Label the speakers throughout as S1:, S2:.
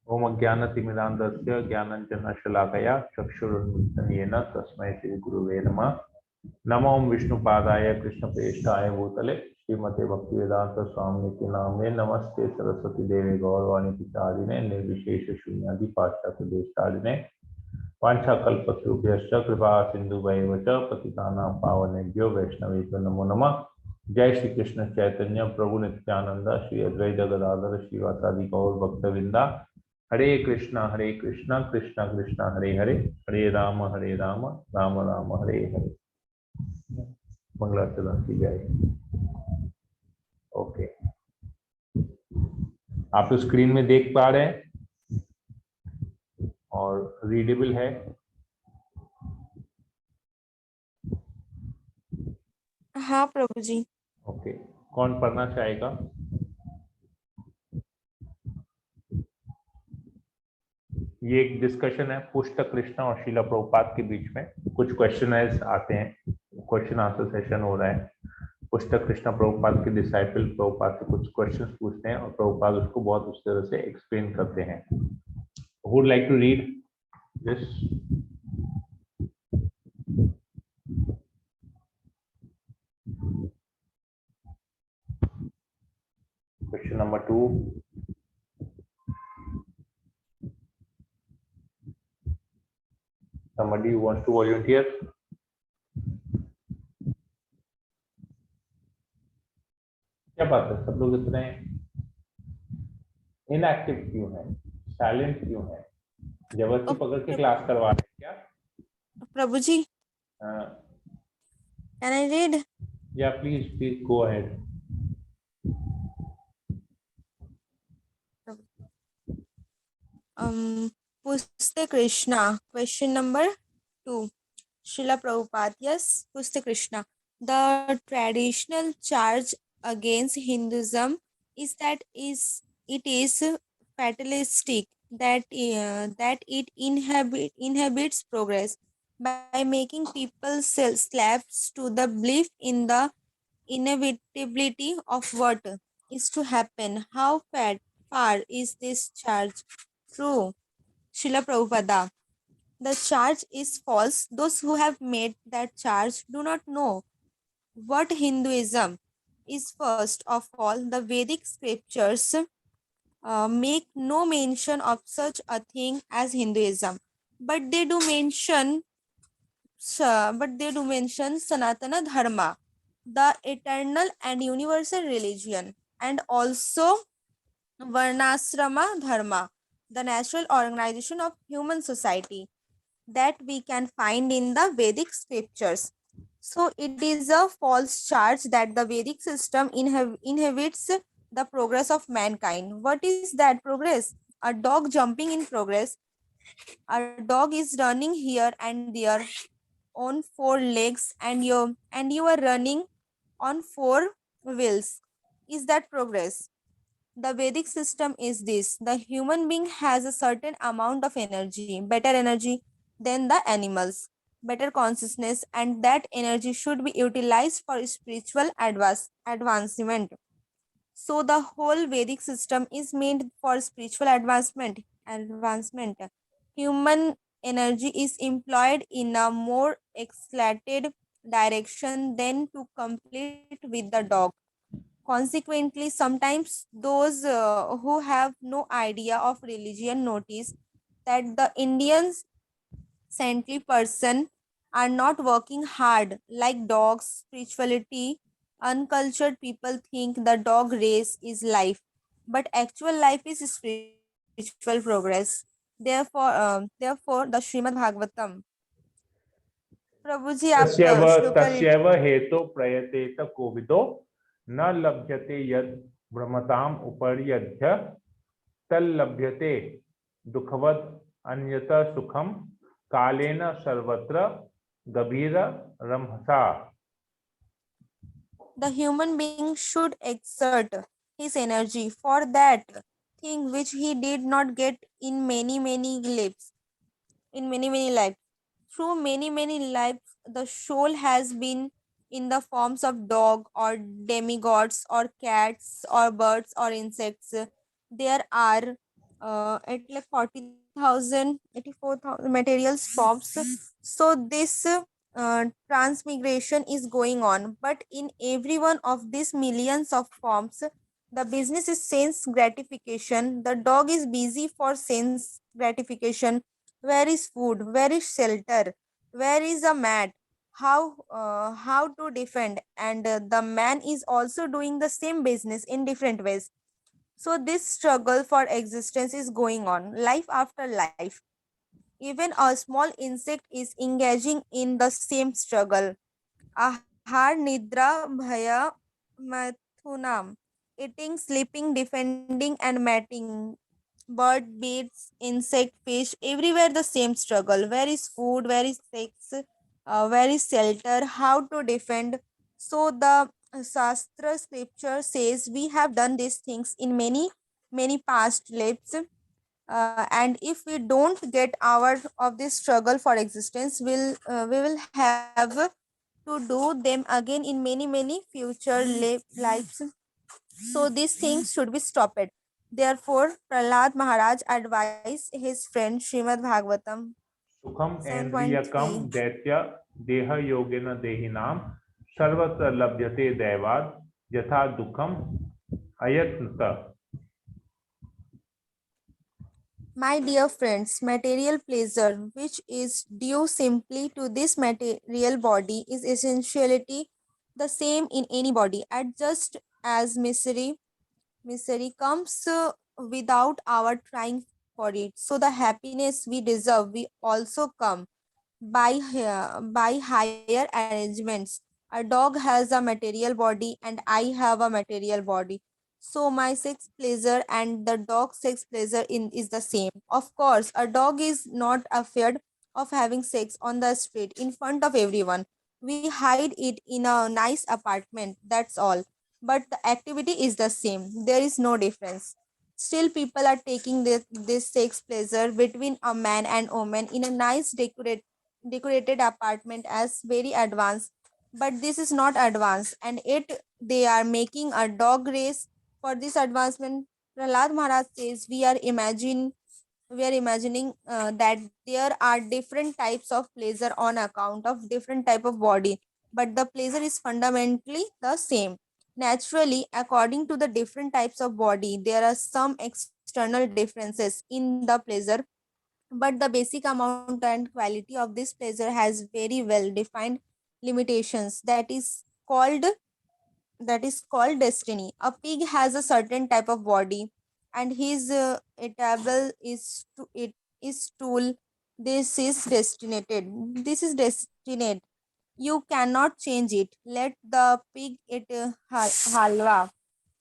S1: ओम अज्ञानतिमिरान्धस्य ज्ञानाञ्जनशलाकया चक्षुरुन्मिलितं येन तस्मै श्रीगुरुवे नमः। नमो विष्णुपादाय कृष्णप्रेष्ठाय भूतले श्रीमते भक्तिवेदांत स्वामिनिति नामे नमस्ते सरस्वती देवे गौरवाणी प्रचारिणे निर्विशेष शून्यादि पाश्चात्य देशकालिने वाञ्छाकल्पतरुभ्यश्च कृपा सिन्धुभैव च पतितानां पावनेभ्यो वैष्णवेभ्यो नमो नमः। जय श्री कृष्ण चैतन्य प्रभु नित्यानंद श्री अद्वैत गदाधर श्रीवासादि गौर भक्तविंदा। हरे कृष्णा कृष्णा कृष्णा हरे हरे, हरे राम राम राम हरे हरे। मंगलाचरण की जय। ओके, आप तो स्क्रीन में देख पा रहे हैं और रीडेबल है।
S2: हाँ प्रभु जी।
S1: ओके, कौन पढ़ना चाहेगा? ये एक डिस्कशन है पुस्तक कृष्णा और शीला प्रभुपाद के बीच में। कुछ क्वेश्चन आते हैं, क्वेश्चन आंसर सेशन हो रहा है। पुस्तक कृष्णा प्रभुपाद के डिसाइपल प्रभुपाद से कुछ क्वेश्चंस पूछते हैं और प्रभुपाद उसको बहुत उस तरह से एक्सप्लेन करते हैं। Would like to read this? Question number 2। Somebody who wants to volunteer? क्या बात है, सब लोग इतने इनएक्टिव क्यों हैं, साइलेंट क्यों हैं? जबरदस्ती पकड़ के क्लास करवा रहे हैं क्या
S2: Prabhu ji? Can I read?
S1: Yeah please go ahead.
S2: Puste Krishna, question number 2. Srila Prabhupada, yes, Puste Krishna. The traditional charge against Hinduism is that it is fatalistic, that it inhibits progress by making people sell slaves to the belief in the inevitability of what is to happen. How far is this charge true? Srila Prabhupada, the charge is false. Those who have made that charge do not know what Hinduism is. First of all, the Vedic scriptures make no mention of such a thing as Hinduism, but they do mention Sanatana Dharma, the eternal and universal religion, and also Varnasrama Dharma, the natural organization of human society that we can find in the Vedic scriptures. So it is a false charge that the Vedic system inhibits the progress of mankind. What is that progress? A dog jumping in progress. A dog is running here and there on four legs, and you are running on four wheels. Is that progress? The Vedic system is this: the human being has a certain amount of energy, better energy than the animals, better consciousness, and that energy should be utilized for spiritual advancement. So the whole Vedic system is made for spiritual advancement. Human energy is employed in a more accelerated direction than to complete with the dog. Consequently, sometimes those who have no idea of religion notice that the Indians saintly person are not working hard like dogs. Spirituality, uncultured people think the dog race is life, but actual life is spiritual progress. Therefore, the Srimad Bhagavatam. प्रभु जी आप
S1: तस्यैव हेतु प्रयतेत कोविदो न लभ्यते यद भ्रमताम उपर्यध्य तल्लभ्यते दुखवद अन्यत सुखम कालेन सर्वत्र गभीर रमसा.
S2: The human being should exert his energy for that thing which he did not get in many lives. In many lives. Through many lives, the soul has been in the forms of dog or demigods or cats or birds or insects. There are at like 40,000, 84,000 materials forms. So this transmigration is going on, but in every one of these millions of forms, the business is sense gratification. The dog is busy for sense gratification. Where is food? Where is shelter? Where is a mat? How to defend? And the man is also doing the same business in different ways. So this struggle for existence is going on, life after life. Even a small insect is engaging in the same struggle. Ahar, Nidra, Bhaya, Mathunam. Eating, sleeping, defending, and mating. Bird, beasts, insect, fish, everywhere the same struggle. Where is food? Where is sex? Where is shelter? How to defend? So the Shastra scripture says we have done these things in many past lives, and if we don't get out of this struggle for existence, we will have to do them again in many future lives. So these things should be stopped. Therefore Prahlad Maharaj advised his friend Srimad Bhagavatam
S1: सुखम ऐन्द्रियकम
S2: 7.3.
S1: दैत्य देह योगेन देहिनाम सर्वत्र लभ्यते दैवाद यथा दुखम अयत्नत.
S2: My dear friends, material pleasure, which is due simply to this material body, is essentially the same in any body, and just as misery comes without our trying for it, so the happiness we deserve we also come by higher arrangements. A dog has a material body and I have a material body. So my sex pleasure and the dog sex pleasure is the same. Of course, a dog is not afraid of having sex on the street in front of everyone. We hide it in a nice apartment, that's all. But the activity is the same. There is no difference. Still, people are taking this sex pleasure between a man and woman in a nice decorated apartment as very advanced. But this is not advanced, and it they are making a dog race for this advancement. Prahlad Maharaj says we are imagining that there are different types of pleasure on account of different type of body, but the pleasure is fundamentally the same. Naturally, according to the different types of body, there are some external differences in the pleasure, but the basic amount and quality of this pleasure has very well defined limitations that is called destiny. A pig has a certain type of body, and his eatable it is tool. This is destined. This is destined. You cannot change it. Let the pig eat halwa.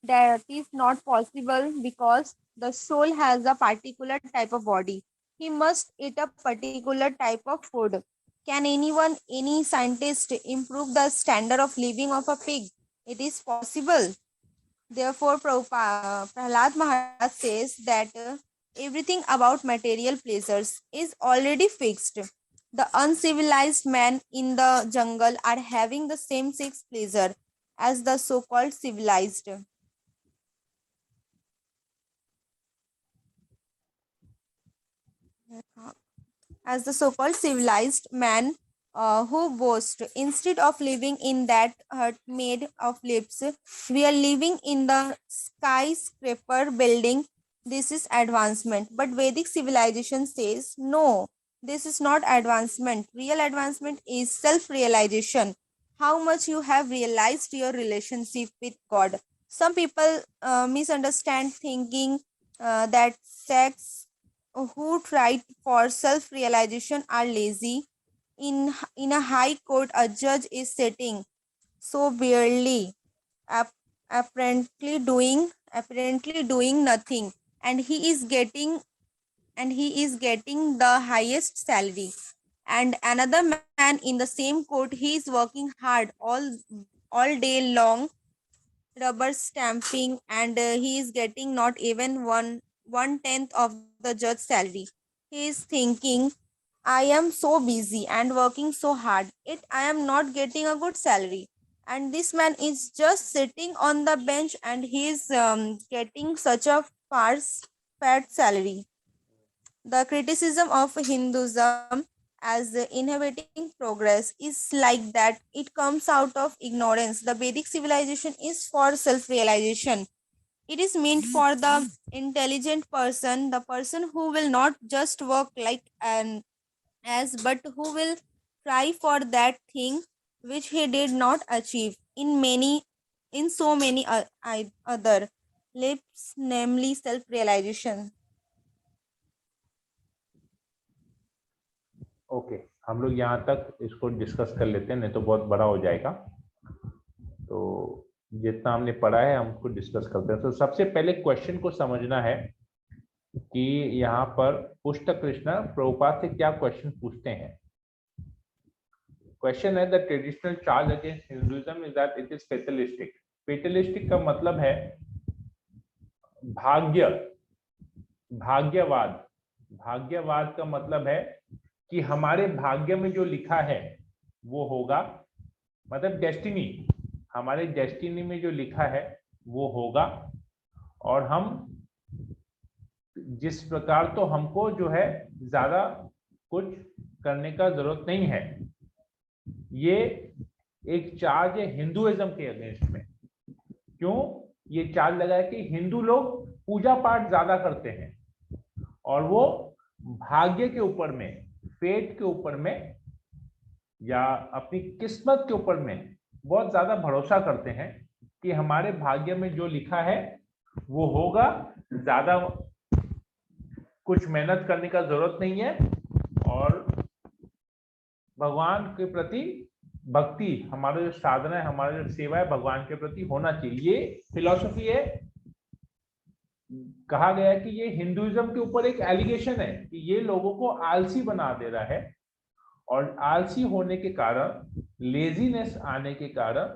S2: That is not possible because the soul has a particular type of body. He must eat a particular type of food. Can any scientist improve the standard of living of a pig? It is possible. Therefore, Prahlad Maharaj says that everything about material pleasures is already fixed. The uncivilized men in the jungle are having the same sex pleasure as the so-called civilized. As the so-called civilized man who boast. Instead of living in that hut made of lips, we are living in the skyscraper building. This is advancement. But Vedic civilization says no, this is not advancement. Real advancement is self-realization. How much you have realized your relationship with God. Some people misunderstand thinking that sex who tried for self-realization are lazy. In a high court, a judge is sitting so barely, ap- apparently doing nothing, and he is getting the highest salary. And another man in the same court, he is working hard all day long, rubber stamping, and he is getting not even one tenth of the judge salary. He is thinking, I am so busy and working so hard, yet I am not getting a good salary. And this man is just sitting on the bench and he is getting such a farce. fat salary. The criticism of Hinduism as inhibiting progress is like that. It comes out of ignorance. The Vedic civilization is for self-realization. It is meant for the intelligent person, the person who will not just work like an ass, but who will try for that thing which he did not achieve in so many other lips, namely self-realization.
S1: Okay, हम लोग यहाँ तक इसको discuss कर लेते हैं, नहीं तो बहुत बड़ा हो जाएगा। तो जितना हमने पढ़ा है हम उसको डिस्कस करते हैं। तो सबसे पहले क्वेश्चन को समझना है कि यहाँ पर पुष्ट कृष्ण प्रभुपाद से क्या क्वेश्चन पूछते हैं। क्वेश्चन है the traditional charge against Hinduism is that it is fatalistic. Fatalistic का मतलब है भाग्यवाद। भाग्यवाद का मतलब है कि हमारे भाग्य में जो लिखा है वो होगा, मतलब डेस्टिनी, हमारे डेस्टिनी में जो लिखा है वो होगा, और हम जिस प्रकार, तो हमको जो है ज्यादा कुछ करने का जरूरत नहीं है। ये एक चार्ज है हिंदुइज्म के अगेंस्ट में। क्यों ये चार्ज लगा है कि हिंदू लोग पूजा पाठ ज्यादा करते हैं और वो भाग्य के ऊपर में, फेट के ऊपर में या अपनी किस्मत के ऊपर में बहुत ज्यादा भरोसा करते हैं कि हमारे भाग्य में जो लिखा है वो होगा, ज्यादा कुछ मेहनत करने का जरूरत नहीं है, और भगवान के प्रति भक्ति, हमारा जो साधना है, हमारा जो सेवा है भगवान के प्रति होना चाहिए। ये फिलॉसफी है। कहा गया है कि ये हिंदुइज्म के ऊपर एक एलिगेशन है कि ये लोगों को आलसी बना दे रहा है, और आलसी होने के कारण, लेजीनेस आने के कारण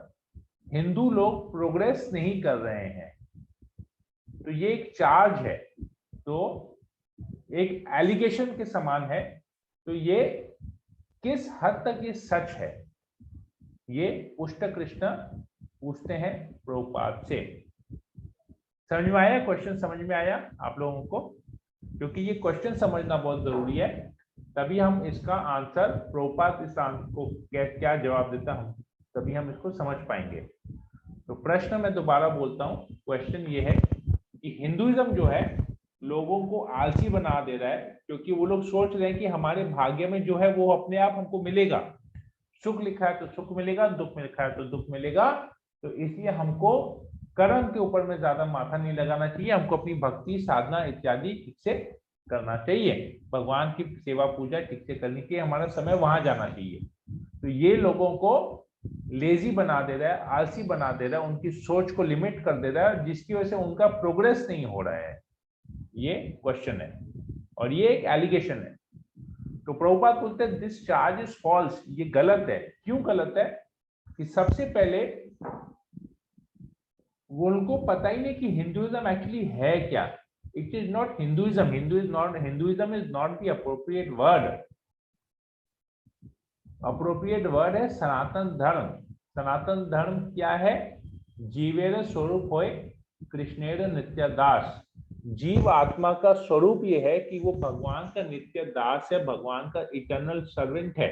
S1: हिंदू लोग प्रोग्रेस नहीं कर रहे हैं। तो ये एक चार्ज है, तो एक एलिगेशन के समान है। तो ये किस हद तक ये सच है, ये पुष्ट कृष्ण पूछते हैं प्रभुपाद से। समझ में आया? क्वेश्चन समझ में आया आप लोगों को? क्योंकि ये क्वेश्चन समझना बहुत जरूरी है, तभी हम इसका आंसर, प्रभुपाद इस आंसर को क्या जवाब देता हम, तभी हम इसको समझ पाएंगे। तो प्रश्न मैं दोबारा बोलता हूँ, क्वेश्चन ये है कि हिंदुइज्म जो है लोगों को आलसी बना दे रहा है, क्योंकि वो लोग सोच रहे हैं कि हमारे भाग्य में जो है वो अपने आप हमको मिलेगा। सुख लिखा है तो सुख मिलेगा, दुख में लिखा है तो दुख मिलेगा। तो इसलिए हमको कर्म के ऊपर में ज्यादा माथा नहीं लगाना चाहिए, हमको अपनी भक्ति, साधना इत्यादि ठीक से करना चाहिए, भगवान की सेवा पूजा ठीक से करनी चाहिए, हमारा समय वहां जाना चाहिए। तो ये लोगों को लेजी बना दे रहा है, आलसी बना दे रहा है, उनकी सोच को लिमिट कर दे रहा है, जिसकी वजह से उनका प्रोग्रेस नहीं हो रहा है। ये क्वेश्चन है और ये एक एलिगेशन है। तो प्रभुपाद बोलते हैं दिस चार्ज इज फॉल्स, ये गलत है। क्यों गलत है? कि सबसे पहले वो उनको पता ही नहीं कि हिंदुइज्म एक्चुअली है क्या। It is not Hinduism, Hinduism is not the appropriate word. Appropriate word है सनातन धर्म। सनातन धर्म क्या है? जीवेर स्वरूप होए कृष्णेर नित्य दास। जीव आत्मा का स्वरूप ये है कि वो भगवान का नित्य दास है, भगवान का इटर्नल सर्वेंट है।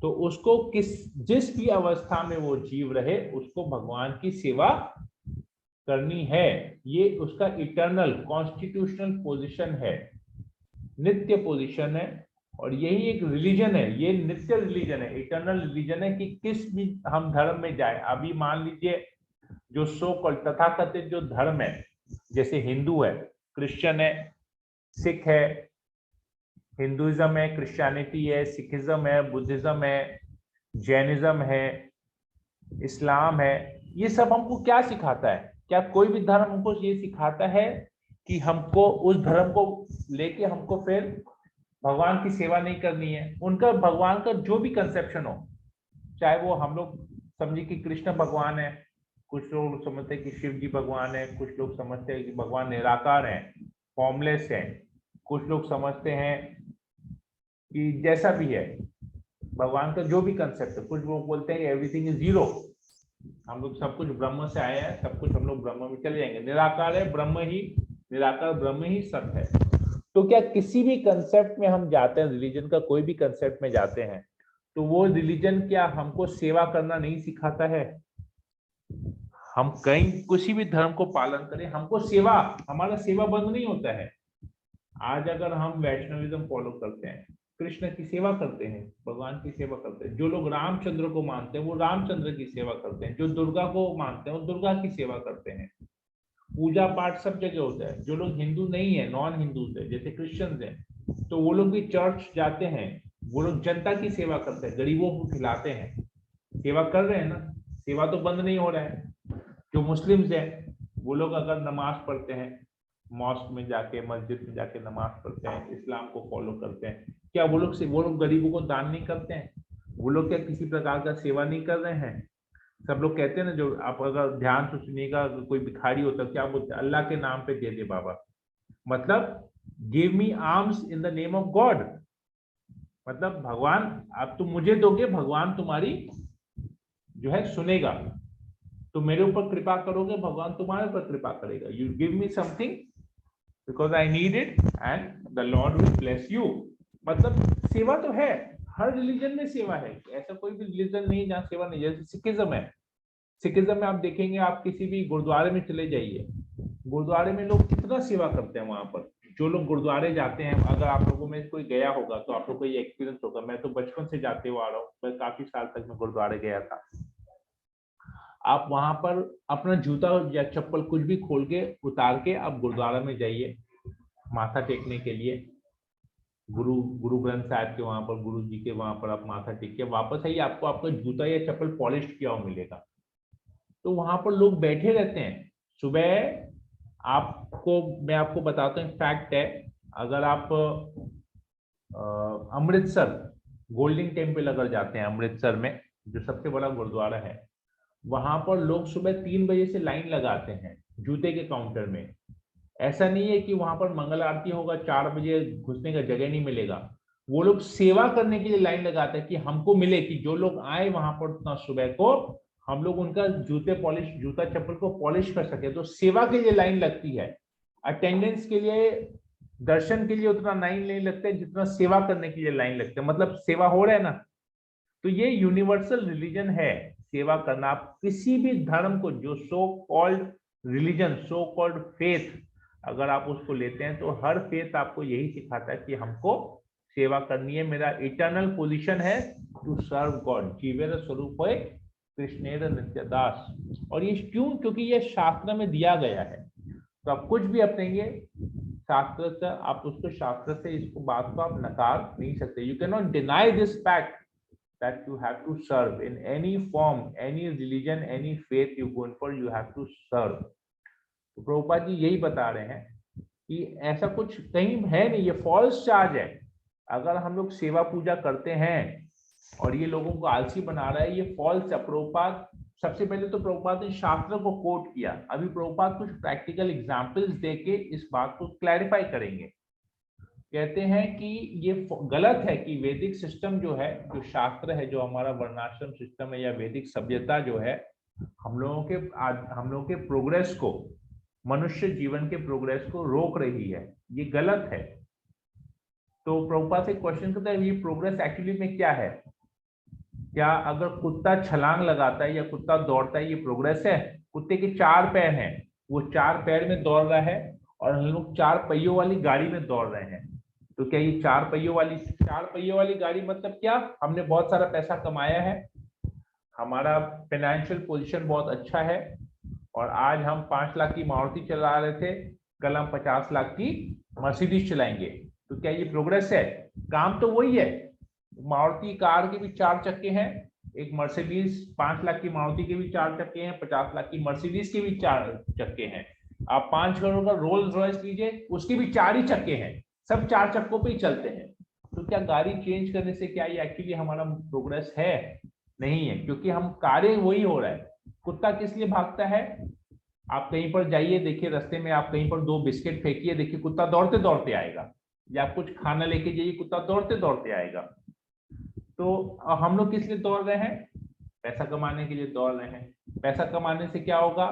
S1: तो उसको जिस भी अवस्था में वो जीव रहे, उसको भगवान की सेवा करनी है। ये उसका इटर्नल कॉन्स्टिट्यूशनल पोजीशन है, नित्य पोजीशन है, और यही एक रिलीजन है। ये नित्य रिलीजन है, इटर्नल रिलीजन है कि किस भी हम धर्म में जाए। अभी मान लीजिए जो सो कॉल्ड तथाकथित जो धर्म है, जैसे हिंदू है, क्रिश्चियन है, सिख है, हिंदुइज्म है, क्रिश्चियनिटी है, सिखिज्म है, बुद्धिज्म है, जैनिज्म है, इस्लाम है। ये सब हमको क्या सिखाता है? क्या कोई भी धर्म हमको ये सिखाता है कि हमको उस धर्म को लेके हमको फिर भगवान की सेवा नहीं करनी है? उनका भगवान का जो भी कंसेप्शन हो, चाहे वो हम लोग समझे कि कृष्ण भगवान है, कुछ लोग समझते हैं कि शिव जी भगवान है, कुछ लोग समझते हैं कि भगवान निराकार है, फॉर्मलेस है, कुछ लोग समझते हैं कि जैसा भी है भगवान का जो भी कंसेप्ट है। कुछ लोग बोलते हैं एवरीथिंग इज जीरो, हम लोग सब कुछ ब्रह्म से आए हैं, सब कुछ हम लोग ब्रह्म में चले जाएंगे। निराकार है, ब्रह्म ही निराकार ब्रह्म ही सत्य है। तो क्या किसी भी कंसेप्ट में हम जाते हैं, रिलीजन का कोई भी कंसेप्ट में जाते हैं, तो वो रिलीजन क्या हमको सेवा करना नहीं सिखाता है? हम कहीं किसी भी धर्म को पालन करें, हमको सेवा, हमारा सेवा बंद नहीं होता है। आज अगर हम वैष्णविज्म फॉलो करते हैं, कृष्ण की सेवा करते हैं, भगवान की सेवा करते हैं, जो लोग रामचंद्र को मानते हैं वो रामचंद्र की सेवा करते हैं, जो दुर्गा को मानते हैं वो दुर्गा की सेवा करते हैं। पूजा पाठ सब जगह होता है। जो लोग हिंदू नहीं है, नॉन हिंदूज है, जैसे क्रिश्चियंस हैं, तो वो लोग भी चर्च जाते हैं, वो लोग जनता की सेवा करते हैं, गरीबों को खिलाते हैं, सेवा कर रहे हैं ना, सेवा तो बंद नहीं हो रहा है। जो मुस्लिम्स हैं, वो लोग अगर नमाज पढ़ते हैं, मॉस्क में जाके, मस्जिद में जाके नमाज पढ़ते हैं, इस्लाम को फॉलो करते हैं, क्या वो लोग गरीबों को दान नहीं करते हैं? वो लोग क्या किसी प्रकार का सेवा नहीं कर रहे हैं? सब लोग कहते हैं ना, जो आप अगर ध्यान से सुनिएगा, कोई भिखारी होता है क्या बोलते हैं? अल्लाह के नाम पे दे दे बाबा, मतलब give me arms in the name of God, मतलब भगवान आप तुम मुझे दोगे, भगवान तुम्हारी जो है सुनेगा, तो मेरे ऊपर कृपा करोगे, भगवान तुम्हारे ऊपर कृपा करेगा। You give me something because I need it and the Lord will bless you. मतलब सेवा तो है, हर रिलीजन में सेवा है, ऐसा कोई भी रिलीजन नहीं जहाँ सेवा नहीं। जैसे सिखिज्म है, सिखिज्म में आप देखेंगे, आप किसी भी गुरुद्वारे में चले जाइए, गुरुद्वारे में लोग कितना सेवा करते हैं। वहां पर जो लोग गुरुद्वारे जाते हैं, अगर आप लोगों में कोई गया होगा तो आप लोग को ये एक्सपीरियंस होगा। मैं तो बचपन से जाते हुआ आ रहा हूँ, मैं काफी साल तक मैं गुरुद्वारे गया था। आप वहां पर अपना जूता या चप्पल कुछ भी खोल के उतार के आप गुरुद्वारा में जाइए माथा टेकने के लिए, गुरु ग्रंथ साहिब के वहां पर, गुरु जी के वहां पर आप माथा टेक के वापस आइए, आपको आपका जूता या चप्पल पॉलिश किया हुआ मिलेगा। तो वहां पर लोग बैठे रहते हैं सुबह। मैं आपको बताता हूँ, फैक्ट है, अगर आप अमृतसर गोल्डन टेम्पल अगर जाते हैं, अमृतसर में जो सबसे बड़ा गुरुद्वारा है, वहां पर लोग सुबह 3 बजे से लाइन लगाते हैं जूते के काउंटर में। ऐसा नहीं है कि वहां पर मंगल आरती होगा, 4 बजे घुसने का जगह नहीं मिलेगा। वो लोग सेवा करने के लिए लाइन लगाते हैं कि हमको मिले, कि जो लोग आए वहां पर उतना सुबह को, हम लोग उनका जूता चप्पल को पॉलिश कर सके। तो सेवा के लिए लाइन लगती है, अटेंडेंस के लिए, दर्शन के लिए उतना लाइन नहीं लगता है जितना सेवा करने के लिए लाइन लगता है। मतलब सेवा हो रहा है ना। तो ये यूनिवर्सल रिलीजन है, सेवा करना। आप किसी भी धर्म को, जो so called religion, so called faith, अगर आप उसको लेते हैं, तो हर फेथ आपको यही सिखाता है कि हमको सेवा करनी है। मेरा इटर्नल पोजीशन है टू सर्व गॉड, जीवेर स्वरूप है कृष्णेर नित्यदास। और ये क्यों? क्योंकि ये शास्त्र में दिया गया है। तो आप कुछ भी अपनेंगे शास्त्र से, आप उसको शास्त्र से इसको बात को आप नकार नहीं सकते। You can not deny this fact that you have to serve in any form, any religion, any faith you go in for, you have to serve। तो प्रभुपाद जी यही बता रहे हैं कि ऐसा कुछ कहीं है नहीं, ये फॉल्स चार्ज है। अगर हम लोग सेवा पूजा करते हैं और ये लोगों को आलसी बना रहा है, ये फॉल्स है। प्रभुपाद सबसे पहले तो प्रभुपाद ने शास्त्र को कोट किया, अभी प्रभुपाद कुछ प्रैक्टिकल एग्जाम्पल्स देके इस बात को क्लैरिफाई करेंगे। कहते हैं कि ये गलत है कि वैदिक सिस्टम जो है, जो शास्त्र है, जो हमारा वर्णाश्रम सिस्टम है या वैदिक सभ्यता जो है, हम लोगों के प्रोग्रेस को, मनुष्य जीवन के प्रोग्रेस को रोक रही है। ये गलत है। तो प्रभुपाद से क्वेश्चन करता है, ये प्रोग्रेस एक्चुअली में क्या है? क्या अगर कुत्ता छलांग लगाता है या कुत्ता दौड़ता है, ये प्रोग्रेस है? कुत्ते के 4 पैर हैं, वो 4 पैर में दौड़ रहा है, और हम लोग 4 पहियों वाली गाड़ी में दौड़ रहे हैं। तो क्या ये 4 पहियों वाली गाड़ी मतलब क्या? हमने बहुत सारा पैसा कमाया है, हमारा फाइनेंशियल पोजीशन बहुत अच्छा है, और आज हम 5 लाख की मारुति चला रहे थे, कल हम 50 लाख की मर्सिडीज चलाएंगे। तो क्या ये प्रोग्रेस है? काम तो वही है। मारुति कार के भी 4 चक्के हैं, एक मर्सिडीज 5 लाख की मारुति के भी 4 चक्के हैं, 50 लाख की मर्सिडीज के भी 4 चक्के हैं। आप 5 करोड़ का रोल्स रॉयस लीजिए, उसके भी 4 ही चक्के हैं, सब 4 चक्कों पे ही चलते हैं। तो क्या गाड़ी चेंज करने से क्या ये एक्चुअली हमारा प्रोग्रेस है? नहीं है, क्योंकि हम कार्य वही हो रहा है। कुत्ता किस लिए भागता है? आप कहीं पर जाइए, देखिए रास्ते में आप कहीं पर 2 बिस्किट फेंकिए, देखिए कुत्ता दौड़ते दौड़ते आएगा, या आप कुछ खाना लेके जाइए, कुत्ता दौड़ते दौड़ते आएगा। तो हम लोग किस लिए दौड़ रहे हैं? पैसा कमाने के लिए दौड़ रहे हैं। पैसा कमाने से क्या होगा?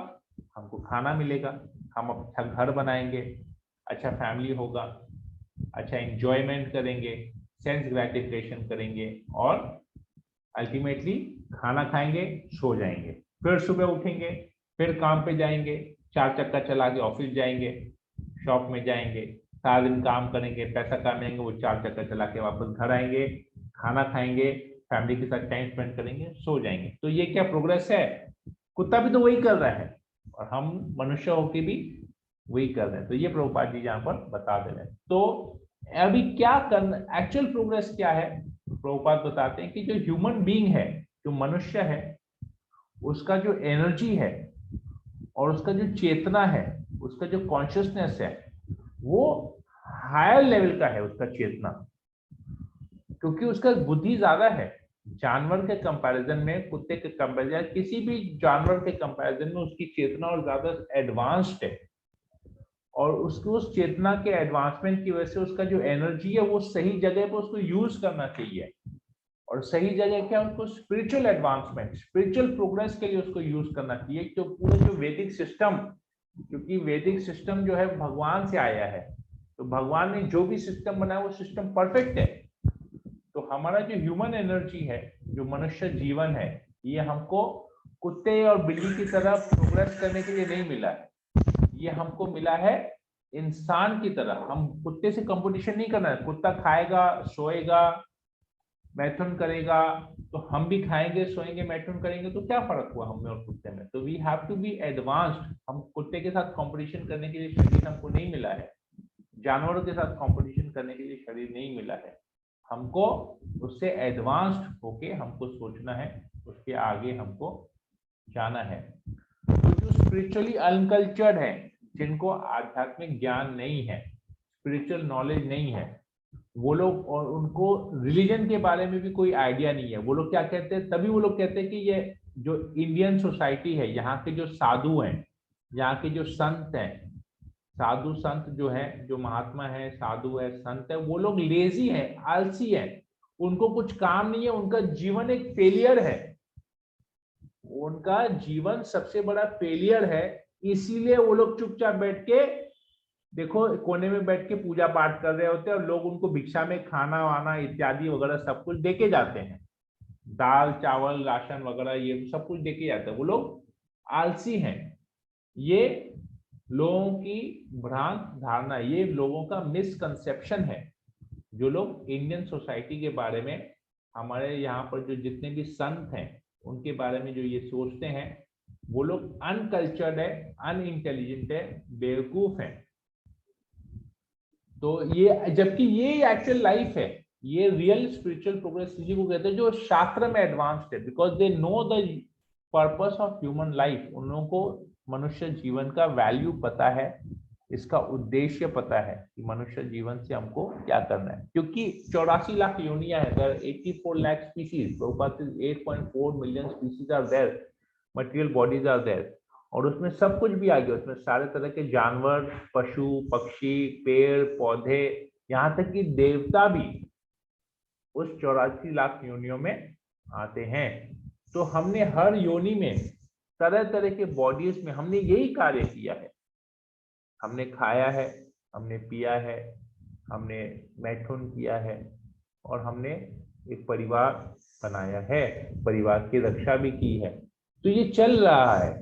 S1: हमको खाना मिलेगा, हम अच्छा घर बनाएंगे, अच्छा फैमिली होगा, अच्छा एंजॉयमेंट करेंगे, सेंस ग्रेटिफिकेशन करेंगे और अल्टीमेटली खाना खाएंगे, सो जाएंगे, फिर सुबह उठेंगे, फिर काम पे जाएंगे, 4 चक्का चला के ऑफिस जाएंगे, शॉप में जाएंगे, सारा दिन काम करेंगे, पैसा कमाएंगे, वो 4 चक्का चला के वापस घर आएंगे, खाना खाएंगे, फैमिली के साथ टाइम स्पेंड करेंगे, सो जाएंगे। तो ये क्या प्रोग्रेस है? कुत्ता भी तो वही कर रहा है और हम मनुष्य होके भी वही कर रहे हैं। तो ये प्रभुपाद जी यहाँ पर बता दे रहे हैं। तो अभी क्या करना, एक्चुअल प्रोग्रेस क्या है? प्रभुपाद बताते हैं कि जो ह्यूमन बीइंग है, जो मनुष्य है, उसका जो एनर्जी है और उसका जो चेतना है, उसका जो कॉन्शियसनेस है, वो हायर लेवल का है, उसका चेतना, क्योंकि उसका बुद्धि ज्यादा है। जानवर के कंपैरिजन में, कुत्ते के कंपैरिजन, किसी भी जानवर के कंपैरिजन में उसकी चेतना और ज्यादा एडवांस्ड है और उसकी उस चेतना के एडवांसमेंट की वजह से उसका जो एनर्जी है वो सही जगह पर उसको यूज करना चाहिए। और सही जगह क्या, उनको स्पिरिचुअल एडवांसमेंट, स्पिरिचुअल प्रोग्रेस के लिए उसको यूज करना चाहिए। तो पूरा जो वैदिक सिस्टम, क्योंकि वैदिक सिस्टम जो है भगवान से आया है, तो भगवान ने जो भी सिस्टम बनाया वो सिस्टम परफेक्ट है। तो हमारा जो ह्यूमन एनर्जी है, जो मनुष्य जीवन है, ये हमको कुत्ते और बिल्ली की तरह प्रोग्रेस करने के लिए नहीं मिला है, ये हमको मिला है इंसान की तरह। हम कुत्ते से कंपटीशन नहीं करना है। कुत्ता खाएगा, सोएगा, मैथुन करेगा, तो हम भी खाएंगे, सोएंगे, मैथुन करेंगे, तो क्या फर्क हुआ हम में और कुत्ते में? तो we have to be advanced. हम कुत्ते के साथ कंपटीशन करने के लिए शरीर हमको नहीं मिला है, जानवरों के साथ कंपटीशन करने के लिए शरीर नहीं मिला है। हमको उससे एडवांस्ड होके हमको सोचना है, उसके आगे हमको जाना है। तो जो स्पिरिचुअली अनकल्चर्ड है, जिनको आध्यात्मिक ज्ञान नहीं है, स्पिरिचुअल नॉलेज नहीं है, वो लोग, और उनको रिलीजन के बारे में भी कोई आइडिया नहीं है, वो लोग क्या कहते हैं, तभी वो लोग कहते हैं कि ये जो इंडियन सोसाइटी है, यहाँ के जो साधु हैं, यहाँ के जो संत हैं, साधु संत जो है, जो महात्मा है, साधु है, संत है, वो लोग लेजी है, आलसी है, उनको कुछ काम नहीं है, उनका जीवन एक फेलियर है, उनका जीवन सबसे बड़ा फेलियर है। इसीलिए वो लोग चुपचाप बैठ के, देखो, कोने में बैठ के पूजा पाठ कर रहे होते हैं और लोग उनको भिक्षा में खाना वाना इत्यादि वगैरह सब कुछ देके जाते हैं, दाल चावल राशन वगैरह ये सब कुछ देके जाते हैं। वो लोग आलसी हैं। ये लोगों की भ्रांत धारणा, ये लोगों का मिसकंसेप्शन है। जो लोग इंडियन सोसाइटी के बारे में, हमारे यहाँ पर जो जितने भी संत हैं, उनके बारे में जो ये सोचते हैं, वो लोग अनकल्चर्ड है, अनइंटेलिजेंट है, बेवकूफ है। तो ये, जबकि ये एक्चुअल लाइफ है, ये रियल स्पिरिचुअल प्रोग्रेस इसी को कहते हैं जो शास्त्र में एडवांस्ड है, because they know the purpose of human life. उन लोगों को मनुष्य जीवन का वैल्यू पता है, इसका उद्देश्य पता है कि मनुष्य जीवन से हमको क्या करना है। क्योंकि 84 लाख योनियां है, अगर 84 lakh species, 8.4 million species are there, material bodies are there, और उसमें सब कुछ भी आ गया, उसमें सारे तरह के जानवर, पशु पक्षी, पेड़ पौधे, यहाँ तक कि देवता भी उस 84 लाख योनियों में आते हैं। तो हमने हर योनि में तरह तरह के बॉडीज में हमने यही कार्य किया है। हमने खाया है, हमने पिया है, हमने मैथुन किया है और हमने एक परिवार बनाया है, परिवार की रक्षा भी की है। तो ये चल रहा है।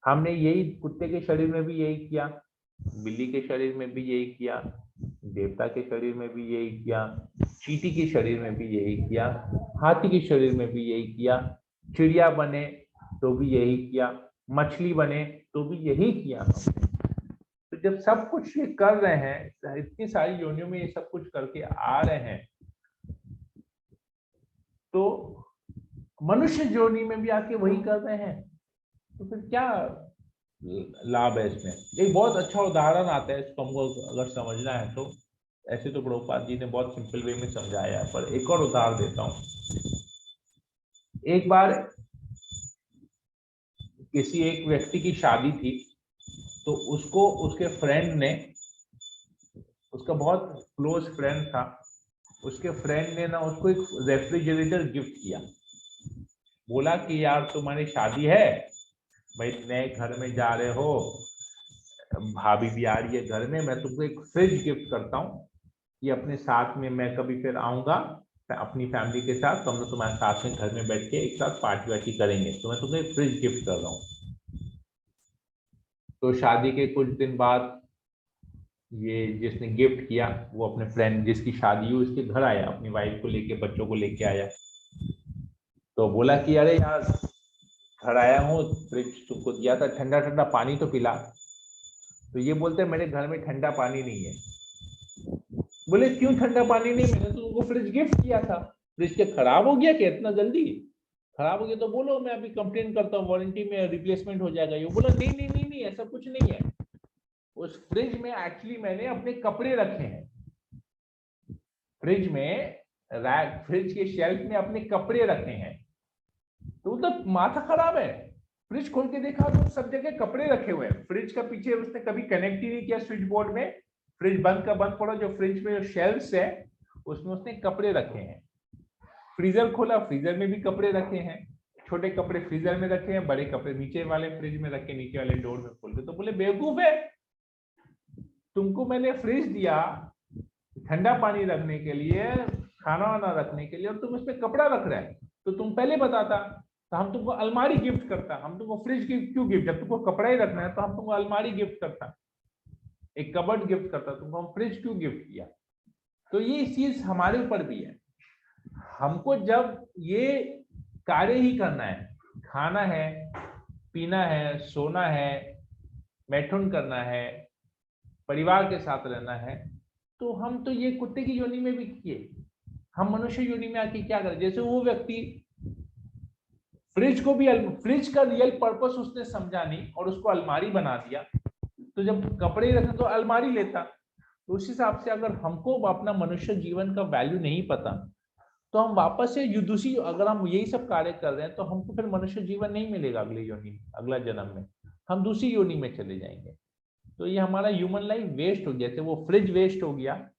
S1: हमने यही कुत्ते के शरीर में भी यही किया, बिल्ली के शरीर में भी यही किया, देवता के शरीर में भी यही किया, चींटी के शरीर में भी यही किया, हाथी के शरीर में भी यही किया, चिड़िया बने तो भी यही किया, मछली बने तो भी यही किया हमने। तो जब सब कुछ ये कर रहे हैं, इतनी सारी योनियों में ये सब कुछ करके आ रहे हैं, तो मनुष्य योनि में भी आके वही कर रहे हैं, तो फिर क्या लाभ है इसमें? एक बहुत अच्छा उदाहरण आता है, इसको हमको अगर समझना है तो। ऐसे तो प्रभुपाद जी ने बहुत सिंपल वे में समझाया है, पर एक और उदाहरण देता हूँ। एक बार किसी एक व्यक्ति की शादी थी, तो उसको उसके फ्रेंड ने, उसका बहुत क्लोज फ्रेंड था, उसके फ्रेंड ने ना उसको एक रेफ्रिजरेटर गिफ्ट किया। बोला कि यार तुम्हारी शादी है भाई, नए घर में जा रहे हो, भाभी भी आ रही है घर में, मैं तुमको एक फ्रिज गिफ्ट करता हूँ, ये अपने साथ में, मैं कभी फिर आऊंगा अपनी फैमिली के साथ, तो हम लोग तुम्हारे साथ में घर में बैठ के एक साथ पार्टी वार्टी करेंगे, तो मैं तुम्हें एक फ्रिज गिफ्ट कर रहा हूँ। तो शादी के कुछ दिन बाद ये जिसने गिफ्ट किया वो अपने फ्रेंड जिसकी शादी हुई उसके घर आया, अपनी वाइफ को लेके, बच्चों को लेके आया। तो बोला कि अरे यार घर आया हूँ, फ्रिज तुमको दिया था, ठंडा ठंडा पानी तो पिला। तो ये बोलते मेरे घर में ठंडा पानी नहीं है। बोले क्यों ठंडा पानी नहीं, मैंने तो तुमको फ्रिज गिफ्ट किया था। फ्रिज के खराब हो गया क्या इतना जल्दी? खराब हो गया तो बोलो, मैं अभी कंप्लेन करता हूँ, वारंटी में रिप्लेसमेंट हो जाएगा। ये बोला नहीं नहीं नहीं नहीं, ऐसा कुछ नहीं है। उस फ्रिज में एक्चुअली मैंने अपने कपड़े रखे हैं, फ्रिज में रैक, फ्रिज के शेल्फ में अपने कपड़े रखे हैं। तो मतलब माथा खराब है। फ्रिज खोल के देखा तो सब जगह कपड़े रखे हुए हैं, फ्रिज का पीछे उसने कभी कनेक्ट ही नहीं किया स्विच बोर्ड में। फ्रिज बंद का बंद पड़ा, जो फ्रिज में जो शेल्फ्स है उसमें उसने कपड़े रखे हैं। फ्रीजर खोला, फ्रीजर में भी कपड़े रखे हैं, छोटे कपड़े फ्रीजर में रखे हैं, बड़े कपड़े नीचे वाले फ्रिज में रखे, नीचे वाले डोर में खोल के। तो बोले बेवकूफ है, तुमको मैंने फ्रिज दिया ठंडा पानी रखने के लिए, खाना वाना रखने के लिए, और तुम उसमें कपड़ा रख रहे हैं। तो तुम पहले बताता तो हम तुमको अलमारी गिफ्ट करता, हम तुमको फ्रिज क्यों गिफ्ट, जब तुमको कपड़ा ही रखना है तो हम तुमको अलमारी गिफ्ट करता, एक कबर्ड गिफ्ट करता, तुमको हम फ्रिज क्यों गिफ्ट किया। तो ये चीज हमारे ऊपर भी है। हमको जब ये कार्य ही करना है, खाना है, पीना है, सोना है, मैथुन करना है, परिवार के साथ रहना है, तो हम तो ये कुत्ते की योनि में भी किए, हम मनुष्य योनि में आके क्या करें। जैसे वो व्यक्ति फ्रिज को भी, फ्रिज का रियल पर्पस उसने समझा नहीं और उसको अलमारी बना दिया। तो जब कपड़े रखते तो अलमारी लेता। तो उस हिसाब से अगर हमको अपना मनुष्य जीवन का वैल्यू नहीं पता तो हम वापस से दूसरी, अगर हम यही सब कार्य कर रहे हैं तो हमको फिर मनुष्य जीवन नहीं मिलेगा अगले योनि में, अगला जन्म में हम दूसरी योनि में चले जाएंगे। तो ये हमारा ह्यूमन लाइफ वेस्ट हो गया, जैसे वो फ्रिज वेस्ट हो गया,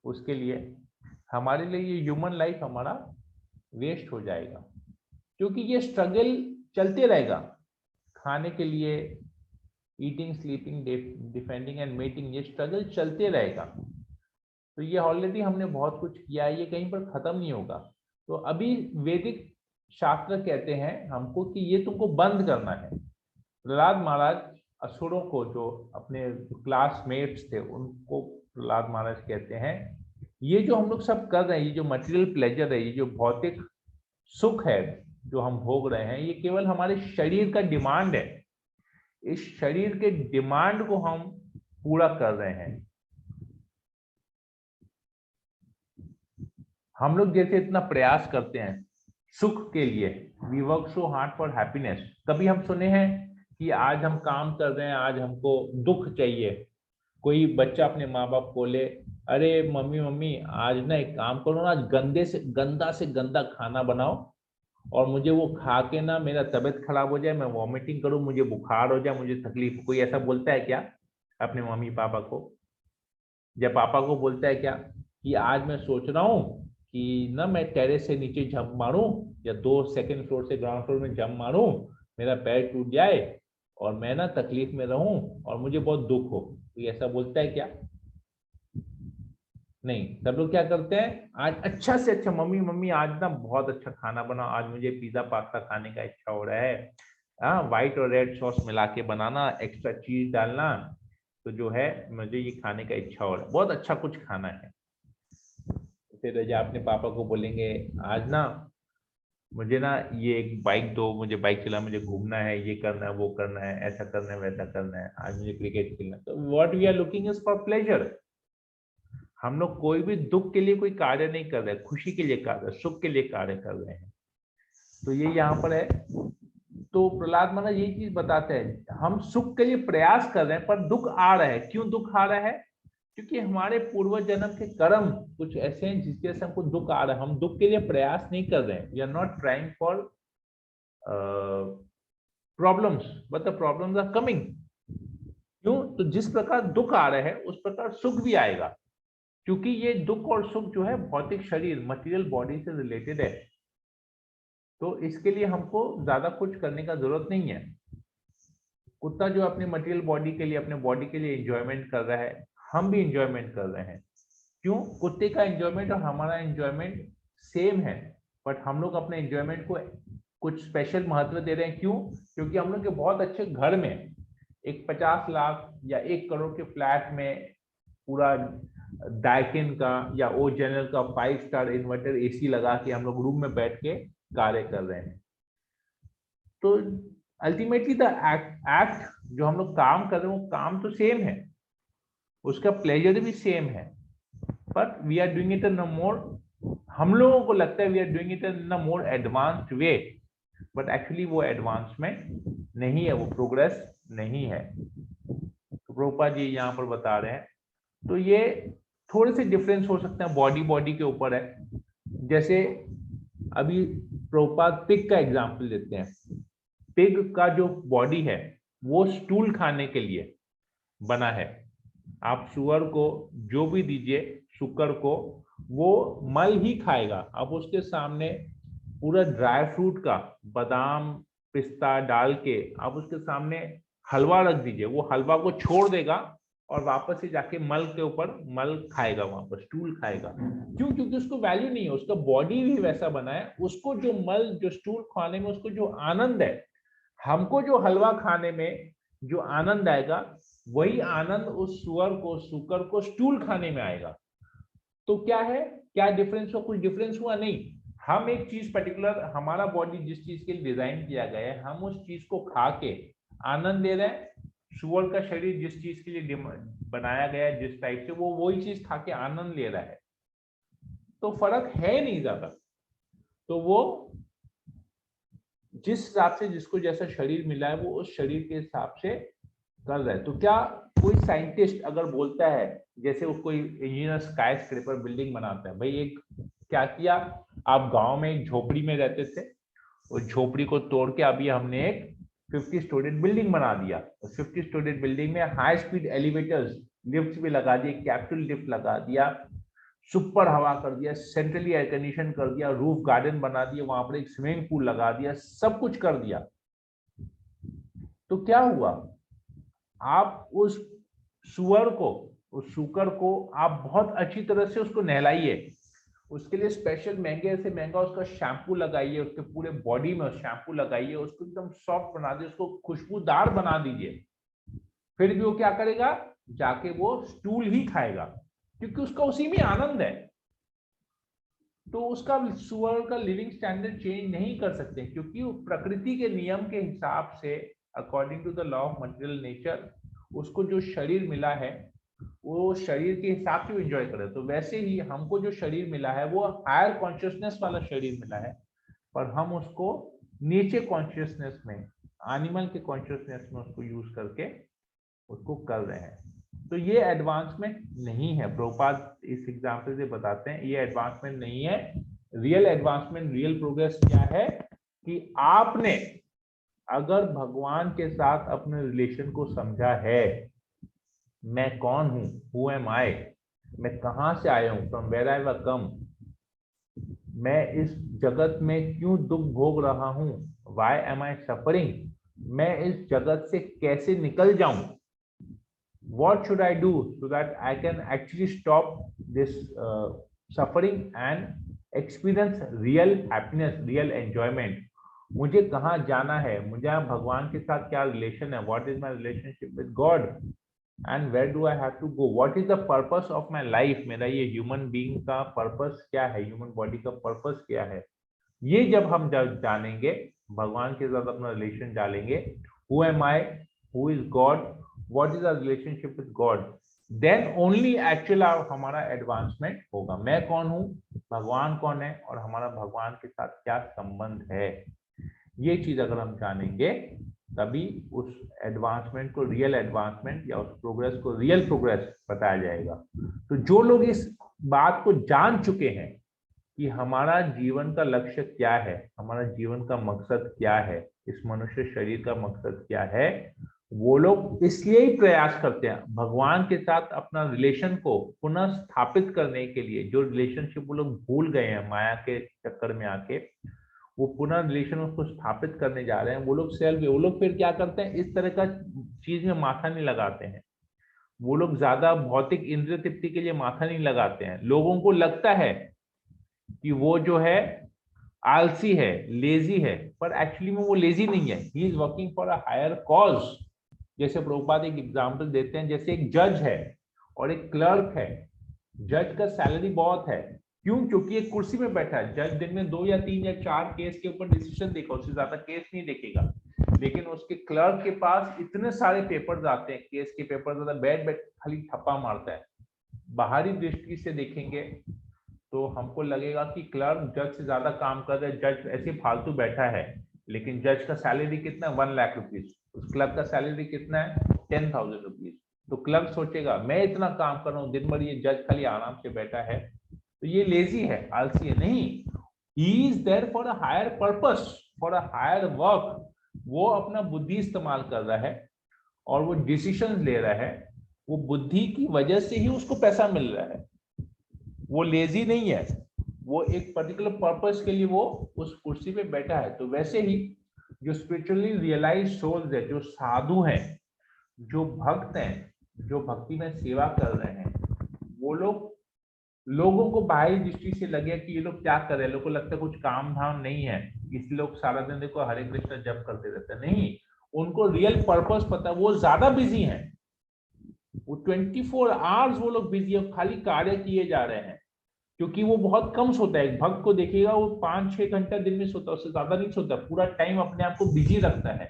S1: उसके लिए हमारे लिए ये ह्यूमन लाइफ हमारा वेस्ट हो जाएगा, क्योंकि ये स्ट्रगल चलते रहेगा खाने के लिए, eating, sleeping, defending and mating, ये स्ट्रगल चलते रहेगा। तो ये ऑलरेडी हमने बहुत कुछ किया है, ये कहीं पर खत्म नहीं होगा। तो अभी वैदिक शास्त्र कहते हैं हमको कि ये तुमको बंद करना है। प्रहलाद महाराज असुरों को, जो अपने क्लासमेट्स थे उनको प्रहलाद महाराज कहते हैं ये जो हम लोग सब कर रहे हैं, ये जो मटेरियल प्लेजर है, ये जो भौतिक सुख है जो हम भोग रहे हैं, ये केवल हमारे शरीर का डिमांड है। इस शरीर के डिमांड को हम पूरा कर रहे हैं। हम लोग जैसे इतना प्रयास करते हैं सुख के लिए, we work so hard for happiness, कभी हम सुने हैं कि आज हम काम कर रहे हैं, आज हमको दुख चाहिए। कोई बच्चा अपने माँ बाप बोले अरे मम्मी मम्मी आज ना एक काम करो ना, आज गंदा से गंदा खाना बनाओ और मुझे वो खा के ना मेरा तबीयत खराब हो जाए, मैं वॉमिटिंग करूं, मुझे बुखार हो जाए, मुझे तकलीफ। कोई ऐसा बोलता है क्या अपने मम्मी पापा को? जब पापा को बोलता है क्या कि आज मैं सोच रहा हूँ कि ना मैं टेरेस से नीचे जंप मारूं, या 2 सेकंड फ्लोर से ग्राउंड फ्लोर में जंप मारूं, मेरा पैर टूट जाए और मैं ना तकलीफ में रहूं और मुझे बहुत दुख हो। तो ऐसा बोलता है क्या? नहीं। सब लोग क्या करते हैं, आज अच्छा से अच्छा, मम्मी मम्मी आज ना बहुत अच्छा खाना बनाओ, आज मुझे पिज्जा पास्ता खाने का इच्छा हो रहा है, हाँ व्हाइट और रेड सॉस मिला के बनाना, एक्स्ट्रा चीज डालना, तो जो है मुझे ये खाने का इच्छा हो रहा है, बहुत अच्छा कुछ खाना है। फिर जब अपने पापा को बोलेंगे आज ना मुझे ना ये एक बाइक दो, मुझे बाइक चला, मुझे घूमना है, ये करना है, वो करना है, ऐसा करना है, वैसा करना है, आज मुझे क्रिकेट खेलना है। तो what we are looking is for pleasure. हम लोग कोई भी दुख के लिए कोई कार्य नहीं कर रहे, खुशी के लिए कार्य, सुख के लिए कार्य कर रहे हैं। तो ये यहाँ पर है। तो प्रहलाद महाराज यही चीज बताते हैं, हम सुख के लिए प्रयास कर रहे हैं पर दुख आ रहा है। क्यों दुख आ रहा है? क्योंकि हमारे पूर्व जन्म के कर्म कुछ ऐसे हैं जिसकी वजह से हमको दुख आ रहा है। हम दुख के लिए प्रयास नहीं कर रहे हैं, we are not trying for problems, but the problems are coming. क्यों? तो जिस प्रकार दुख आ रहा है उस प्रकार सुख भी आएगा, क्योंकि ये दुख और सुख जो है भौतिक शरीर, मटेरियल बॉडी से रिलेटेड है। तो इसके लिए हमको ज्यादा कुछ करने का जरूरत नहीं है। कुत्ता जो अपनी मटेरियल बॉडी के लिए, अपने बॉडी के लिए एंजॉयमेंट कर रहा है, हम भी एंजॉयमेंट कर रहे हैं। क्यों? कुत्ते का एंजॉयमेंट और हमारा एंजॉयमेंट सेम है, बट हम लोग अपने एंजॉयमेंट को कुछ स्पेशल महत्व दे रहे हैं। क्यों? क्योंकि हम लोग के बहुत अच्छे घर में एक 50 लाख या 1 करोड़ के फ्लैट में पूरा डाइकिन का या ओ जनरल का 5 स्टार इन्वर्टर एसी लगा के हम लोग रूम में बैठ के कार्य कर रहे हैं। तो अल्टीमेटली द एक्ट जो हम लोग काम कर रहे हैं वो काम तो सेम है, उसका प्लेजर भी सेम है, but we are doing it in a more, हम लोगों को लगता है we are doing it in a more advanced way, but actually वो एडवांसमेंट नहीं है, वो प्रोग्रेस नहीं है। तो प्रभुपाद जी यहाँ पर बता रहे हैं। तो ये थोड़े से डिफरेंस हो सकते हैं, बॉडी के ऊपर है। जैसे अभी प्रभुपाद पिग का एग्जाम्पल देते हैं। पिग का जो बॉडी है वो स्टूल खाने के लिए बना है। आप सुअर को जो भी दीजिए, शुकर को, वो मल ही खाएगा। अब उसके सामने पूरा ड्राई फ्रूट का बादाम पिस्ता डाल के आप उसके सामने हलवा रख दीजिए, वो हलवा को छोड़ देगा और वापस से जाके मल के ऊपर मल खाएगा, वहां पर स्टूल खाएगा। क्यों? क्योंकि उसको वैल्यू नहीं है, उसका बॉडी भी वैसा बना है। उसको जो मल, जो स्टूल खाने में उसको जो आनंद है, हमको जो हलवा खाने में जो आनंद आएगा, वही आनंद उस सुअर को, शुकर को स्टूल खाने में आएगा। तो क्या है, क्या डिफरेंस हुआ? कुछ डिफरेंस हुआ नहीं। हम एक चीज पर्टिकुलर, हमारा बॉडी जिस चीज के लिए डिजाइन किया गया है, हम उस चीज को खा के आनंद ले रहे हैं। सुअर का शरीर जिस चीज के लिए बनाया गया है, जिस टाइप से, वो वही चीज खा के आनंद ले रहा है। तो फर्क है नहीं ज्यादा। तो वो जिस हिसाब से जिसको जैसा शरीर मिला है, वो उस शरीर के हिसाब से कर रहा है। तो क्या कोई साइंटिस्ट अगर बोलता है, जैसे कोई इंजीनियर स्काई स्क्रैपर बिल्डिंग बनाता है, भाई एक क्या किया, आप गांव में एक झोपड़ी में रहते थे, उस झोपड़ी को तोड़ के अभी हमने एक 50 स्टोरेज बिल्डिंग बना दिया। उस 50 स्टोरेज बिल्डिंग में हाई स्पीड एलिवेटर्स, लिफ्ट भी लगा दिए, कैपिटल लिफ्ट लगा दिया, सुपर हवा कर दिया, सेंट्रली एयर कंडीशन कर दिया, रूफ गार्डन बना दिया, वहां पर एक स्विमिंग पूल लगा दिया, सब कुछ कर दिया। तो क्या हुआ, आप उस सुअर को, उस शुकर को आप बहुत अच्छी तरह से उसको नहलाइए, उसके लिए स्पेशल महंगे से महंगा उसका शैम्पू लगाइए, उसके पूरे बॉडी में शैम्पू लगाइए, उसको एकदम सॉफ्ट बना दीजिए, उसको खुशबूदार बना दीजिए। फिर भी वो क्या करेगा, जाके वो स्टूल ही खाएगा, क्योंकि उसका उसी में आनंद है। तो उसका, सुअर का लिविंग स्टैंडर्ड चेंज नहीं कर सकते, क्योंकि वो प्रकृति के नियम के हिसाब से, according to the law of material nature, उसको जो शरीर मिला है वो शरीर के हिसाब से एंजॉय करे। तो वैसे ही हमको जो शरीर मिला है वो हायर कॉन्शियसनेस वाला शरीर मिला है, पर हम उसको नीचे कॉन्शियसनेस में, एनिमल के कॉन्शियसनेस में उसको यूज करके उसको कर रहे हैं। तो ये एडवांसमेंट नहीं है। प्रभुपाद इस एग्जाम्पल से बताते हैं ये एडवांसमेंट नहीं है। रियल एडवांसमेंट, रियल प्रोग्रेस क्या है कि आपने अगर भगवान के साथ अपने रिलेशन को समझा है, मैं कौन हूं, हु एम आई, मैं कहां से आया हूं, फ्रॉम वेयर आई कम, मैं इस जगत में क्यों दुख भोग रहा हूं, व्हाई एम आई सफरिंग, मैं इस जगत से कैसे निकल जाऊं, what should I do so that I can actually stop this suffering and experience real happiness, real enjoyment. मुझे कहाँ जाना है, मुझे भगवान के साथ क्या रिलेशन है, what is my relationship with God and where do I have to go, what is the purpose of my life, मेरा ये ह्यूमन बीइंग का पर्पस क्या है, ह्यूमन बॉडी का पर्पस क्या है। ये जब हम जानेंगे, भगवान के साथ अपना रिलेशन डालेंगे, who am I, who is God, what is our relationship with God, then only actual हमारा एडवांसमेंट होगा। मैं कौन हूं, भगवान कौन है, और हमारा भगवान के साथ क्या संबंध है, ये चीज अगर हम जानेंगे तभी उस एडवांसमेंट को, रियल एडवांसमेंट या उस प्रोग्रेस को रियल प्रोग्रेस बताया जाएगा। तो जो लोग इस बात को जान चुके हैं कि हमारा जीवन का लक्ष्य क्या है, हमारा जीवन का मकसद क्या है, इस मनुष्य शरीर का मकसद क्या है, वो लोग इसलिए ही प्रयास करते हैं भगवान के साथ अपना रिलेशन को पुनः स्थापित करने के लिए। जो रिलेशनशिप वो लोग भूल गए हैं माया के चक्कर में आके, वो पुनः रिलेशन उसको स्थापित करने जा रहे हैं, वो लोग सेल्फ, वो लोग फिर क्या करते हैं, इस तरह का चीज में माथा नहीं लगाते हैं। वो लोग ज्यादा भौतिक इंद्रिय तृप्ति के लिए माथा नहीं लगाते हैं। लोगों को लगता है कि वो जो है आलसी है, लेजी है, पर एक्चुअली में वो लेजी नहीं है, he is working for a higher cause. जैसे प्रभुपाद एक एग्जांपल देते हैं, जैसे एक जज है और एक क्लर्क है। जज का सैलरी बहुत है, क्यों? क्योंकि एक कुर्सी में बैठा है। जज दिन में 2 या 3 या 4 केस के ऊपर डिसीजन देगा, उससे ज्यादा केस नहीं देखेगा। लेकिन उसके क्लर्क के पास इतने सारे पेपर्स आते हैं, केस के पेपर, ज्यादा बैठ बैठ खाली थप्पा मारता है। बाहरी दृष्टि से देखेंगे तो हमको लगेगा कि क्लर्क जज से ज्यादा काम कर रहा है, जज ऐसे फालतू बैठा है। लेकिन जज का सैलरी कितना है? 1 लाख रुपीज। उस क्लर्क का सैलरी कितना है? 10,000 रुपीज। तो क्लर्क सोचेगा मैं इतना काम कर रहा हूँ दिन भर, ये जज खाली आराम से बैठा है, तो ये लेजी है, आलसी है। नहीं, he is there for a higher purpose, for a higher work. वो अपना बुद्धि इस्तेमाल कर रहा है और वो डिसीजन ले रहा है, वो बुद्धि की वजह से ही उसको पैसा मिल रहा है। वो लेजी नहीं है, वो एक पर्टिकुलर पर्पस के लिए वो उस कुर्सी पे बैठा है। तो वैसे ही जो स्पिरिचुअली रियलाइज सोल्स है, जो साधु हैं, जो भक्त हैं, जो भक्ति में सेवा कर रहे हैं, वो लोग, लोगों को बाहरी दृष्टि से लगे कि ये लोग क्या कर रहे हैं, लोगों को लगता है कुछ काम धाम नहीं है, इसलिए लोग सारा दिन देखो हरे कृष्ण जप करते रहते हैं। नहीं, उनको रियल पर्पस पता है, वो ज्यादा बिजी हैं, वो 24 आवर्स वो लोग बिजी है, खाली कार्य किए जा रहे हैं। क्योंकि वो बहुत कम सोता है। एक भक्त को देखिएगा वो 5-6 घंटा दिन में सोता है, उससे ज्यादा नहीं सोता, पूरा टाइम अपने आप को बिजी रखता है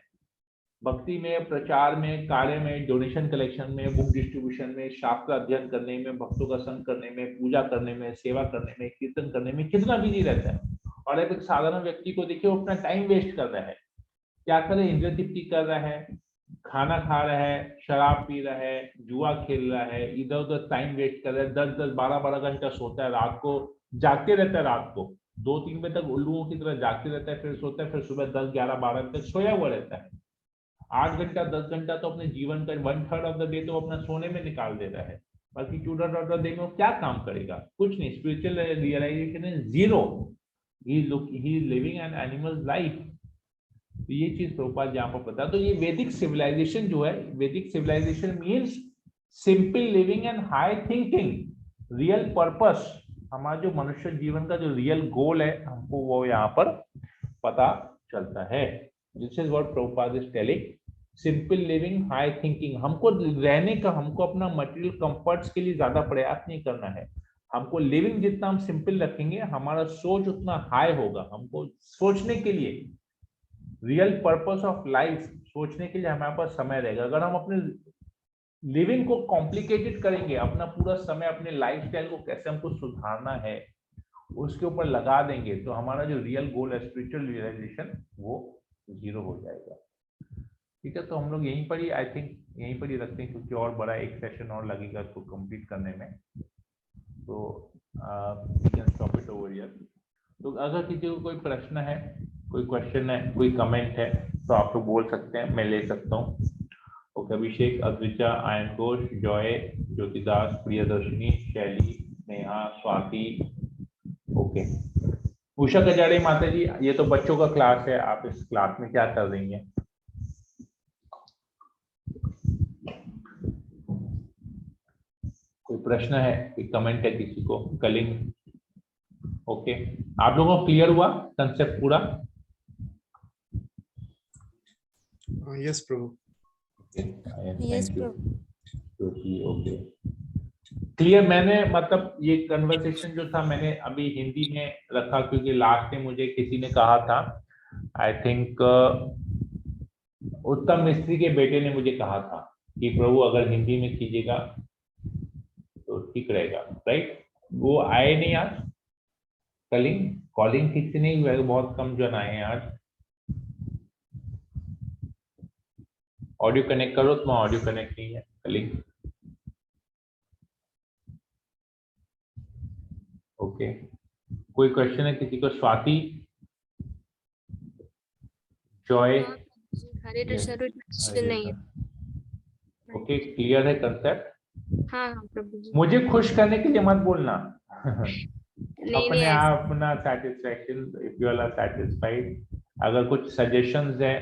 S1: भक्ति में, प्रचार में, कार्य में, डोनेशन कलेक्शन में, बुक डिस्ट्रीब्यूशन में, शास्त्र अध्ययन करने में, भक्तों का संग करने में, पूजा करने में, सेवा करने में, कीर्तन करने में कितना बिजी रहता है। और अब एक साधारण व्यक्ति को देखिए, वो अपना टाइम वेस्ट कर रहा है। क्या करे? इंद्रिय तृप्ति कर रहा है, खाना खा रहा है, शराब पी रहा है, जुआ खेल रहा है, इधर उधर टाइम वेस्ट कर रहा है, 10-10 12-12 घंटा सोता है, रात को जागते रहता है, रात को 2-3 बजे तक उल्लुओं की तरह जागते रहता है, फिर सोता है, फिर सुबह 10-11-12 बजे तक सोया हुआ रहता है। 8 घंटा 10 घंटा तो अपने जीवन का 1/3 ऑफ द डे तो अपना सोने में निकाल दे रहा है। बाकी 2/3 ऑफ द डे में वो क्या काम करेगा? कुछ नहीं। स्पिरिचुअल रियलाइजेशन है zero. He is living an animal life. तो ये चीज प्रभुपाद यहाँ पर बता। तो ये वैदिक सिविलाइजेशन जो है, Vedic civilization means simple living and high thinking, real purpose. हमारा जो मनुष्य जीवन का जो रियल गोल है, हमको वो यहाँ पर पता चलता है। This is what Prabhupada is telling, simple living high thinking. हमको रहने का, हमको अपना मटेरियल कंफर्ट्स के लिए ज्यादा प्रयास नहीं करना है। हमको लिविंग जितना हम सिंपल रखेंगे, हमारा सोच उतना हाई होगा। हमको सोचने के लिए, रियल पर्पस ऑफ लाइफ सोचने के लिए हमारे पास समय रहेगा। अगर हम अपने लिविंग को कॉम्प्लिकेटेड करेंगे, अपना पूरा समय अपने लाइफस्टाइल को कैसे हमको सुधारना है उसके ऊपर लगा देंगे, तो हमारा जो रियल गोल है स्पिरिचुअल रियलाइजेशन, वो जीरो हो जाएगा। ठीक है, तो हम लोग यहीं पर ही, आई थिंक यहीं पर ही रखते हैं, क्योंकि और बड़ा एक सेशन और लगेगा इसको कंप्लीट करने में। तो स्टॉप इट ओवर हियर। तो अगर किसी को कोई प्रश्न है, कोई क्वेश्चन है, कोई कमेंट है, तो आप लोग बोल सकते हैं, मैं ले सकता हूँ। ओके, अभिषेक, अद्विजा, आयन घोष, जॉय, ज्योतिदास, प्रियदर्शनी, शैली, नेहा, स्वाति। ओके, उषा कजाड़े माता जी, ये तो बच्चों का क्लास है, आप इस क्लास में क्या कर रही हैं? कोई प्रश्न है, कोई कमेंट है किसी को? कलिंग, ओके, आप लोगों को क्लियर हुआ कंसेप्ट पूरा?
S3: Yes Prabhu.
S2: Yes Prabhu.
S1: Okay, clear. मैंने मतलब ये कन्वर्सेशन जो था मैंने अभी हिंदी में रखा, क्योंकि लास्ट में मुझे किसी ने कहा था, आई थिंक उत्तम मिस्त्री के बेटे ने मुझे कहा था कि प्रभु अगर हिंदी में कीजिएगा तो ठीक रहेगा, राइट? वो आए नहीं आज, कॉलिंग ठीक से नहीं हुआ, बहुत कम जन आए हैं आज। ऑडियो कनेक्ट करो, तो ऑडियो कनेक्ट नहीं है कलिंग। ओके, कोई क्वेश्चन है किसी को? स्वाति, जॉय?
S4: हरे कृष्ण नहीं है।
S1: ओके, क्लियर है कंसेप्ट?
S4: हाँ हाँ प्रभु जी।
S1: मुझे खुश करने के लिए मत बोलना।
S4: नहीं
S1: अपने
S4: नहीं
S1: आप अपना satisfaction, if you are satisfied, अगर कुछ सजेशंस है,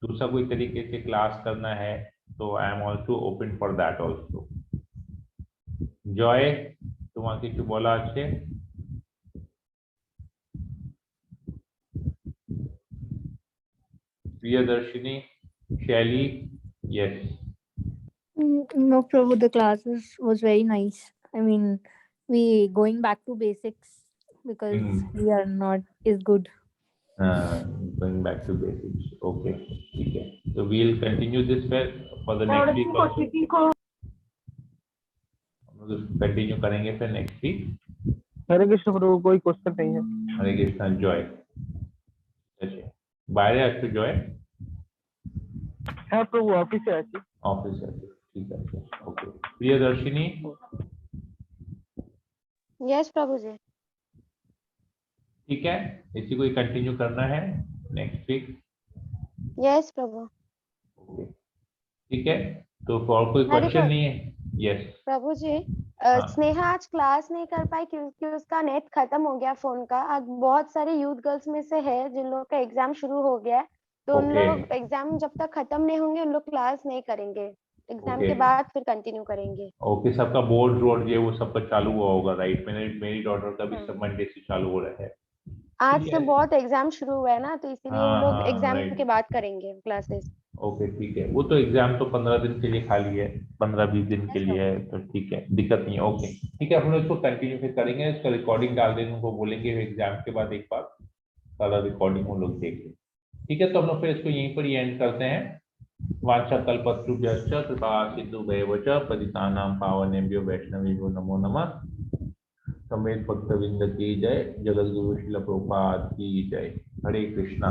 S1: दूसरा कोई तरीके से क्लास करना है, तो I am also open for that also. Joy, तुम्हारे কিছু বলা আছে? प्रियदर्शिनी, शैली, yes.
S5: No, Prabhu, the classes was very nice. I mean, we going back to basics because we are not is good.
S1: Going back to basics, okay, ठीक है, so we'll continue this for the next week also. हम लोग continue करेंगे फिर next week.
S6: हरे कृष्ण प्रभु, कोई question नहीं है।
S1: हरे Krishna. Joy, अच्छा বাইরে আসছো জয়?
S6: হ্যাঁ প্রভু, অফিসে আছি।
S1: অফিসে আছে, ঠিক আছে, ওকে। প্রিয়দর্শিনী,
S7: यस प्रभु जी।
S1: ठीक है, इसी को ही कंटिन्यू करना है next week.
S7: Yes Prabhu.
S1: Okay, ठीक है, तो और कोई क्वेश्चन नहीं है? यस
S7: प्रभु जी, स्नेहा आज क्लास नहीं कर पाई क्योंकि उसका नेट खत्म हो गया फोन का। आज बहुत सारे यूथ गर्ल्स में से है जिन लोग का एग्जाम शुरू हो गया है, तो उन लोग एग्जाम जब तक खत्म नहीं होंगे उन लोग क्लास नहीं करेंगे। एग्जाम के बाद फिर कंटिन्यू करेंगे।
S1: ओके, सबका बोर्ड रोड ये वो सबका चालू हुआ होगा, राइट? मेरी डॉटर का भी सब मंडे से चालू हो रहा है।
S7: आज से बहुत एग्जाम शुरू हुआ है ना, तो इसीलिए उन लोग एग्जाम के बाद करेंगे क्लासेस।
S1: ओके, ठीक है, वो तो एग्जाम तो 15 दिन के लिए खाली है, 15-20 दिन के लिए है, तो ठीक है, दिक्कत नहीं है। ओके, ठीक है, हम लोग इसको कंटिन्यू फिर करेंगे, इसका रिकॉर्डिंग डाल देंगे, उनको बोलेंगे एग्जाम के बाद एक बार सारा रिकॉर्डिंग हम लोग देख लें। ठीक है, तो हम लोग फिर इसको यहीं पर ही एंड करते हैं। वाचा कल्पतरुभ्यश्च कृपा सिन्धुभ्येव च पतितानां पावनेभ्यो वैष्णवेभ्यो नमो नमः। समेत भक्तवृंद की जय, जगत गुरु श्रील प्रभुपाद की जय। हरे कृष्णा।